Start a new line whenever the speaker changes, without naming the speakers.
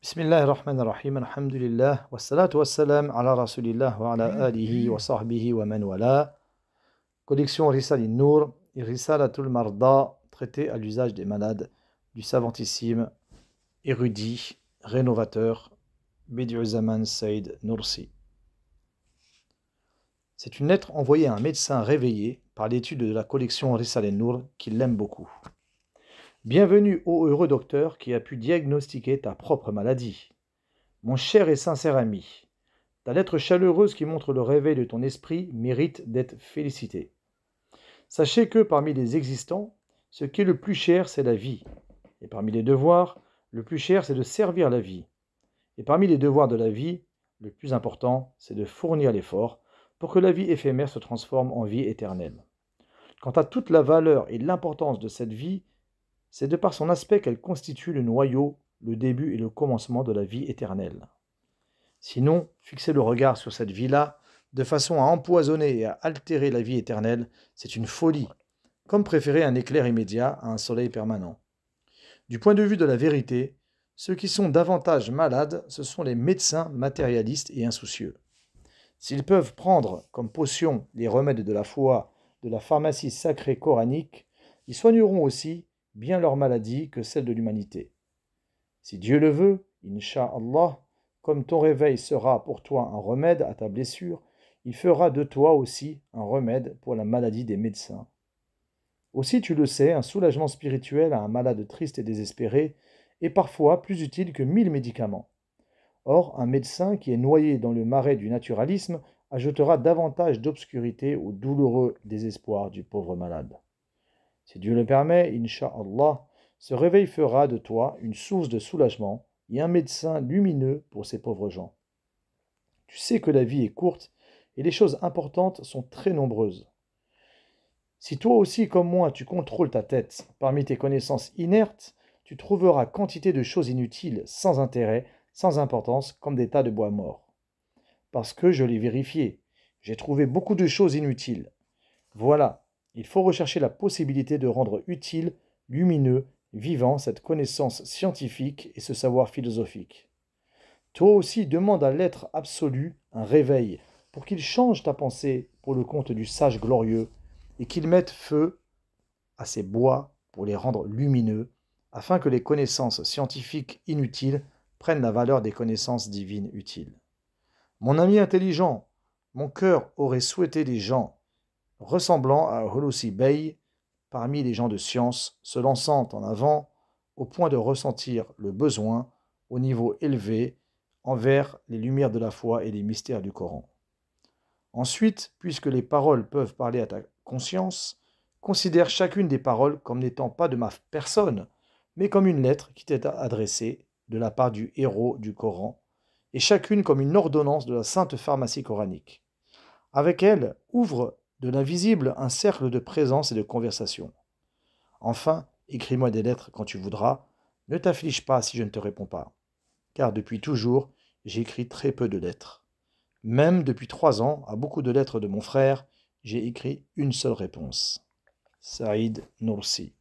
Bismillahirrahmanirrahim, alhamdulillah, wassalatu wassalam ala rasulillah wa ala alihi wa sahbihi wa man wala. Collection Risale Nour et Risalatul Marda, traité à l'usage des malades, du savantissime, érudit, rénovateur, Bediüzzaman Saïd Nursi. C'est une lettre envoyée à un médecin réveillé par l'étude de la collection Risale Nour qui l'aime beaucoup. Bienvenue, ô heureux docteur qui a pu diagnostiquer ta propre maladie. Mon cher et sincère ami, ta lettre chaleureuse qui montre le réveil de ton esprit mérite d'être félicitée. Sachez que parmi les existants, ce qui est le plus cher, c'est la vie. Et parmi les devoirs, le plus cher, c'est de servir la vie. Et parmi les devoirs de la vie, le plus important, c'est de fournir l'effort pour que la vie éphémère se transforme en vie éternelle. Quant à toute la valeur et l'importance de cette vie, c'est de par son aspect qu'elle constitue le noyau, le début et le commencement de la vie éternelle. Sinon, fixer le regard sur cette vie-là, de façon à empoisonner et à altérer la vie éternelle, c'est une folie, comme préférer un éclair immédiat à un soleil permanent. Du point de vue de la vérité, ceux qui sont davantage malades, ce sont les médecins matérialistes et insoucieux. S'ils peuvent prendre comme potion les remèdes de la foi, de la pharmacie sacrée coranique, ils soigneront aussi bien leur maladie que celle de l'humanité. Si Dieu le veut, Inch'Allah, comme ton réveil sera pour toi un remède à ta blessure, il fera de toi aussi un remède pour la maladie des médecins. Aussi, tu le sais, un soulagement spirituel à un malade triste et désespéré est parfois plus utile que 1000 médicaments. Or, un médecin qui est noyé dans le marais du naturalisme ajoutera davantage d'obscurité au douloureux désespoir du pauvre malade. Si Dieu le permet, Inch'Allah, ce réveil fera de toi une source de soulagement et un médecin lumineux pour ces pauvres gens. Tu sais que la vie est courte et les choses importantes sont très nombreuses. Si toi aussi, comme moi, tu contrôles ta tête, parmi tes connaissances inertes, tu trouveras quantité de choses inutiles, sans intérêt, sans importance, comme des tas de bois morts. Parce que je l'ai vérifié, j'ai trouvé beaucoup de choses inutiles. Voilà. Il faut rechercher la possibilité de rendre utile, lumineux, vivant cette connaissance scientifique et ce savoir philosophique. Toi aussi demande à l'être absolu un réveil pour qu'il change ta pensée pour le compte du sage glorieux et qu'il mette feu à ces bois pour les rendre lumineux afin que les connaissances scientifiques inutiles prennent la valeur des connaissances divines utiles. Mon ami intelligent, mon cœur aurait souhaité des gens ressemblant à Hulusi Bey, parmi les gens de science, se lançant en avant au point de ressentir le besoin, au niveau élevé, envers les lumières de la foi et les mystères du Coran. Ensuite, puisque les paroles peuvent parler à ta conscience, considère chacune des paroles comme n'étant pas de ma personne, mais comme une lettre qui t'est adressée de la part du héros du Coran, et chacune comme une ordonnance de la sainte pharmacie coranique. Avec elle, ouvre de l'invisible un cercle de présence et de conversation. Enfin, écris-moi des lettres quand tu voudras. Ne t'afflige pas si je ne te réponds pas. Car depuis toujours, j'écris très peu de lettres. Même depuis 3 ans, à beaucoup de lettres de mon frère, j'ai écrit une seule réponse. Saïd Nursi.